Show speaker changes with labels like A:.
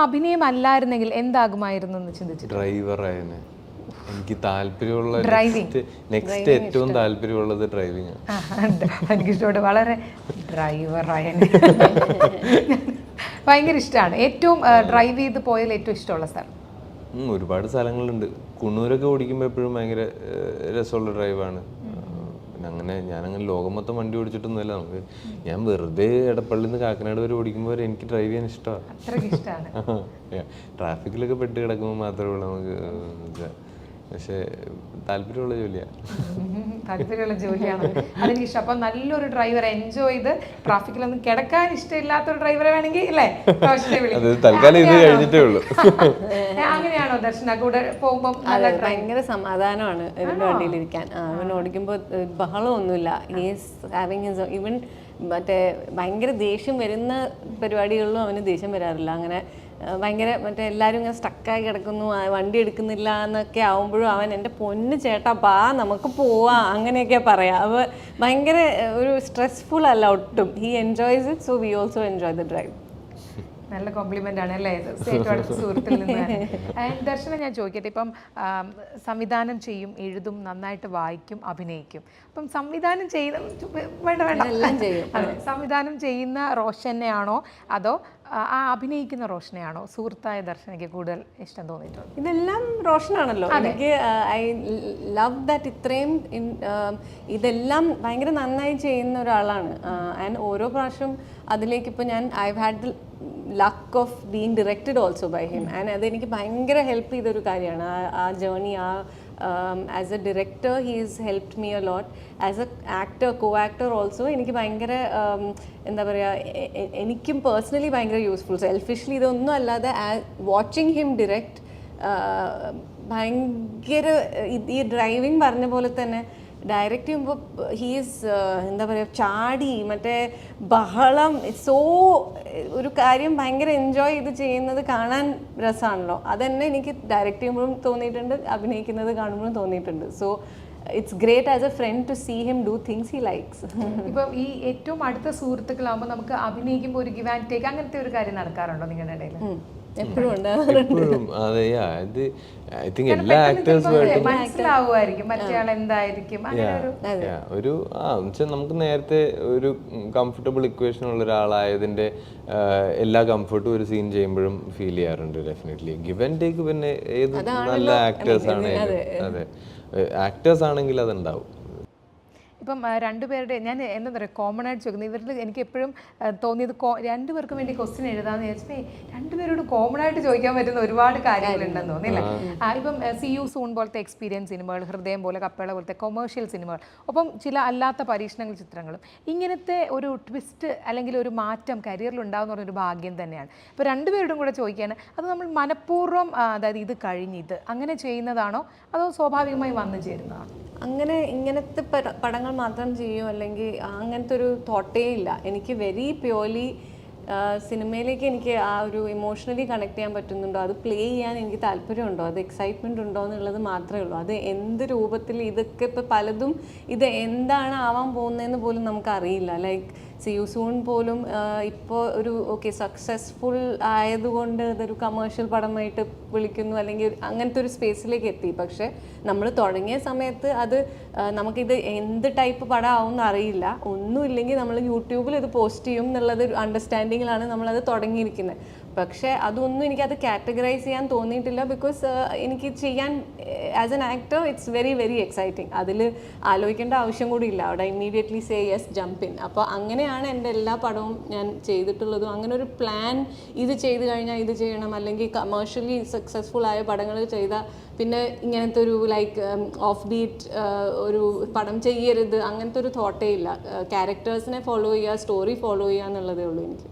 A: അഭിനയം അല്ലായിരുന്നെങ്കിൽ എന്താകുമായിരുന്നു എന്ന് ചിന്തിച്ചു?
B: ഡ്രൈവറായനെ. എനിക്ക് താല്പര്യമുള്ള നെക്സ്റ്റ് ഏറ്റവും താല്പര്യമുള്ളത് ഡ്രൈവിംഗ്.
A: എനിക്കിഷ്ടോട് വളരെ ഡ്രൈവറായനെ ഭയങ്കര ഇഷ്ടമാണ്. ഏറ്റവും ഡ്രൈവ് ചെയ്ത് പോയാൽ ഏറ്റവും ഇഷ്ടമുള്ള സ്ഥലം?
B: ഒരുപാട് സ്ഥലങ്ങളുണ്ട്. കുണ്ണൂരൊക്കെ ഓടിക്കുമ്പോൾ എപ്പോഴും ഭയങ്കര രസമുള്ള ഡ്രൈവാണ്. പിന്നെ ഞാനങ്ങനെ ലോകം മൊത്തം വണ്ടി ഓടിച്ചിട്ടൊന്നുമല്ല. ഞാൻ വെറുതെ എടപ്പള്ളിയിൽ നിന്ന് കാക്കനാട് വരെ ഓടിക്കുമ്പോൾ എനിക്ക് ഡ്രൈവ് ചെയ്യാൻ ഇഷ്ടമാണ്. ട്രാഫിക്കിലൊക്കെ പെട്ട് കിടക്കുമ്പോൾ മാത്രമേ ഉള്ളൂ നമുക്ക്. പക്ഷേ താല്പര്യമുള്ള ജോലിയാണ്.
A: താല്പര്യമുള്ള ജോലിയാണ് അതെനിക്കിഷ്ടം. അപ്പം നല്ലൊരു ഡ്രൈവർ എൻജോയ് ചെയ്ത് ട്രാഫിക്കിലൊന്നും കിടക്കാൻ ഇഷ്ടമില്ലാത്തൊരു ഡ്രൈവറെ വേണമെങ്കിൽ അല്ലേ
B: തൽക്കാലം ഇത് കഴിഞ്ഞിട്ടേ ഉള്ളൂ.
A: അങ്ങനെയാണോ ദർശന? കൂടെ പോകുമ്പോൾ
C: ഭയങ്കര സമാധാനമാണ് ഇതിൻ്റെ വണ്ടിയിലിരിക്കാൻ. അവൻ ഓടിക്കുമ്പോൾ ബഹളമൊന്നുമില്ല. ഈവൻ മറ്റേ ഭയങ്കര ദേഷ്യം വരുന്ന പരിപാടികളിലും അവന് ദേഷ്യം വരാറില്ല. അങ്ങനെ ഭയങ്കര മറ്റേ എല്ലാവരും ഇങ്ങനെ സ്റ്റക്കായി കിടക്കുന്നു, വണ്ടി എടുക്കുന്നില്ല എന്നൊക്കെ ആവുമ്പോഴും അവൻ എൻ്റെ പൊന്ന് ചേട്ടാ പാ നമുക്ക് പോവാം അങ്ങനെയൊക്കെ പറയാം. അപ്പോൾ ഭയങ്കര ഒരു സ്ട്രെസ്ഫുൾ അല്ല ഒട്ടും. He enjoys it, so we also enjoy the drive.
A: നല്ല കോംപ്ലിമെന്റ് ആണ് അല്ലേ സുഹൃത്തിൽ നിന്ന്. ദർശനം, ഞാൻ ചോദിക്കട്ടെ, ഇപ്പം സംവിധാനം ചെയ്യും, എഴുതും, നന്നായിട്ട് വായിക്കും, അഭിനയിക്കും. അപ്പം സംവിധാനം സംവിധാനം ചെയ്യുന്ന റോഷനെയാണോ അതോ ആ അഭിനയിക്കുന്ന റോഷനെയാണോ സുഹൃത്തായ ദർശനയ്ക്ക് കൂടുതൽ ഇഷ്ടം തോന്നിയിട്ടുള്ളത്?
C: ഇതെല്ലാം റോഷനാണല്ലോ. എനിക്ക് ഐ ലവ് ദാറ്റ് ഇത്രയും ഇതെല്ലാം ഭയങ്കര നന്നായി ചെയ്യുന്ന ഒരാളാണ്. ആൻഡ് ഓരോ പ്രാവശ്യം അതിലേക്ക് ഇപ്പോൾ ഞാൻ I had the luck of being directed also by him, and അതെനിക്ക് ഭയങ്കര ഹെൽപ്പ് ചെയ്തൊരു കാര്യമാണ് ആ journey. As A director he has helped me a lot. As A actor, co-actor also എനിക്ക് ഭയങ്കര എന്താ പറയുക, എനിക്കും പേഴ്സണലി ഭയങ്കര യൂസ്ഫുൾ. സെൽഫിഷ്ലി ഇതൊന്നും അല്ലാതെ വാച്ചിങ് ഹിം ഡിറക്റ്റ് ഭയങ്കര ഈ ഡ്രൈവിംഗ് പറഞ്ഞ പോലെ തന്നെ ഡയറക്റ്റ് ചെയ്യുമ്പോൾ ഹീസ് എന്താ പറയുക, ചാടി മറ്റേ ബഹളം, സോ ഒരു കാര്യം ഭയങ്കര എൻജോയ് ചെയ്ത് ചെയ്യുന്നത് കാണാൻ രസമാണല്ലോ. അതെന്നെ എനിക്ക് ഡയറക്റ്റ് ചെയ്യുമ്പോഴും തോന്നിയിട്ടുണ്ട്, അഭിനയിക്കുന്നത് കാണുമ്പോഴും തോന്നിയിട്ടുണ്ട്. So it's great as a friend to see him do things he likes.
A: ഇപ്പം ഈ ഏറ്റവും അടുത്ത സുഹൃത്തുക്കളാകുമ്പോൾ നമുക്ക് അഭിനയിക്കുമ്പോൾ ഒരു ഗിവ് ആൻഡ് ടേക്ക് അങ്ങനത്തെ ഒരു കാര്യം നടക്കാറുണ്ടോ നിങ്ങളുടെ ഇടയിൽ?
C: എപ്പോഴും
B: അതെ. ഇത് ഐ തിങ്ക് എല്ലാ ആക്ടേഴ്സുമായിട്ടും
A: മനസ്സിലാവുമായിരിക്കും മറ്റേയാൾ എന്തായിരിക്കും
B: ഒരു നമുക്ക് നേരത്തെ ഒരു കംഫർട്ടബിൾ ഇക്വേഷൻ ഉള്ള ഒരാളായതിന്റെ എല്ലാ കംഫർട്ടും ഒരു സീൻ ചെയ്യുമ്പോഴും ഫീൽ ചെയ്യാറുണ്ട്. ഡെഫിനറ്റ്ലി ഗിവ് ആൻഡ് ടേക്ക് പിന്നെ ഏത് നല്ല ആക്ടേഴ്സ് ആണെങ്കിലും, അതെ ആക്ടേഴ്സ് ആണെങ്കിൽ അതുണ്ടാവും.
A: ഇപ്പം രണ്ടുപേരുടെ ഞാൻ എന്താ പറയുക കോമൺ ആയിട്ട് ചോദിക്കുന്നത്, ഇവരിൽ എനിക്ക് എപ്പോഴും തോന്നിയത് രണ്ടുപേർക്കും വേണ്ടി ക്വസ്റ്റ്യൻ എഴുതാമെന്ന് വിചാരിച്ചപ്പോൾ രണ്ടുപേരോട് കോമൺ ആയിട്ട് ചോദിക്കാൻ പറ്റുന്ന ഒരുപാട് കാര്യങ്ങളുണ്ടെന്ന് തോന്നിയില്ലേ? ഇപ്പം സി യു സൂൺ പോലത്തെ എക്സ്പീരിയൻസ് സിനിമകൾ, ഹൃദയം പോലെ, കപ്പേള പോലത്തെ കൊമേഴ്ഷ്യൽ സിനിമകൾ, ഒപ്പം ചില അല്ലാത്ത പരീക്ഷണങ്ങൾ ചിത്രങ്ങളും, ഇങ്ങനത്തെ ഒരു ട്വിസ്റ്റ് അല്ലെങ്കിൽ ഒരു മാറ്റം കരിയറിൽ ഉണ്ടാകുന്ന പറഞ്ഞൊരു ഭാഗ്യം തന്നെയാണ്. ഇപ്പോൾ രണ്ടുപേരോടും കൂടെ ചോദിക്കുകയാണ്, അത് നമ്മൾ മനഃപൂർവ്വം അതായത് ഇത് കഴിഞ്ഞിത് അങ്ങനെ ചെയ്യുന്നതാണോ അതോ സ്വാഭാവികമായി വന്നു ചേരുന്നതാണോ?
C: അങ്ങനെ ഇങ്ങനത്തെ പടങ്ങൾ മാത്രം ചെയ്യും അല്ലെങ്കിൽ അങ്ങനത്തെ ഒരു തോട്ടേ ഇല്ല. എനിക്ക് വെരി പ്യുവർലി സിനിമയിലേക്ക് എനിക്ക് ആ ഒരു ഇമോഷണലി കണക്ട് ചെയ്യാൻ പറ്റുന്നുണ്ടോ, അത് പ്ലേ ചെയ്യാൻ എനിക്ക് താല്പര്യമുണ്ടോ, അത് എക്സൈറ്റ്മെൻറ്റ് ഉണ്ടോ എന്നുള്ളത് മാത്രമേ ഉള്ളൂ. അത് എന്ത് രൂപത്തിൽ, ഇതൊക്കെ ഇപ്പോൾ പലതും ഇത് എന്താണ് ആവാൻ പോകുന്നതെന്ന് പോലും നമുക്കറിയില്ല. ലൈക്ക് സി യു സൂൺ പോലും ഇപ്പോൾ ഒരു സക്സസ്ഫുൾ ആയതുകൊണ്ട് അതൊരു കമേഴ്ഷ്യൽ പടമായിട്ട് വിളിക്കുന്നു അല്ലെങ്കിൽ അങ്ങനത്തെ ഒരു സ്പേസിലേക്ക് എത്തി. പക്ഷെ നമ്മൾ തുടങ്ങിയ സമയത്ത് അത് നമുക്കിത് എന്ത് ടൈപ്പ് പടം ആവുമെന്ന് അറിയില്ല. ഒന്നുമില്ലെങ്കിൽ നമ്മൾ യൂട്യൂബിൽ ഇത് പോസ്റ്റ് ചെയ്യും എന്നുള്ളത് അണ്ടർസ്റ്റാൻഡിങ്ങിലാണ് നമ്മളത് തുടങ്ങിയിരിക്കുന്നത്. പക്ഷേ അതൊന്നും എനിക്കത് കാറ്റഗറൈസ് ചെയ്യാൻ തോന്നിയിട്ടില്ല. ബിക്കോസ് എനിക്ക് ചെയ്യാൻ as an actor it's very very exciting. അതിൽ ആലോചിക്കേണ്ട ആവശ്യം കൂടി ഇല്ല. അവിടെ immediately say yes, jump in. അപ്പോൾ അങ്ങനെയാണ് എൻ്റെ എല്ലാ പടവും ഞാൻ ചെയ്തിട്ടുള്ളതും. അങ്ങനെ ഒരു പ്ലാൻ ഇത് ചെയ്ത് കഴിഞ്ഞാൽ ഇത് ചെയ്യണം, അല്ലെങ്കിൽ കമേഴ്ഷ്യലി സക്സസ്ഫുൾ ആയ പടങ്ങൾ ചെയ്താൽ പിന്നെ ഇങ്ങനത്തെ ഒരു ലൈക്ക് ഓഫ് ബീറ്റ് ഒരു പടം ചെയ്യരുത്, അങ്ങനത്തെ ഒരു തോട്ടേ ഇല്ല. ക്യാരക്ടേഴ്സിനെ ഫോളോ ചെയ്യുക, സ്റ്റോറി ഫോളോ ചെയ്യുക എന്നുള്ളതേ ഉള്ളൂ എനിക്ക്.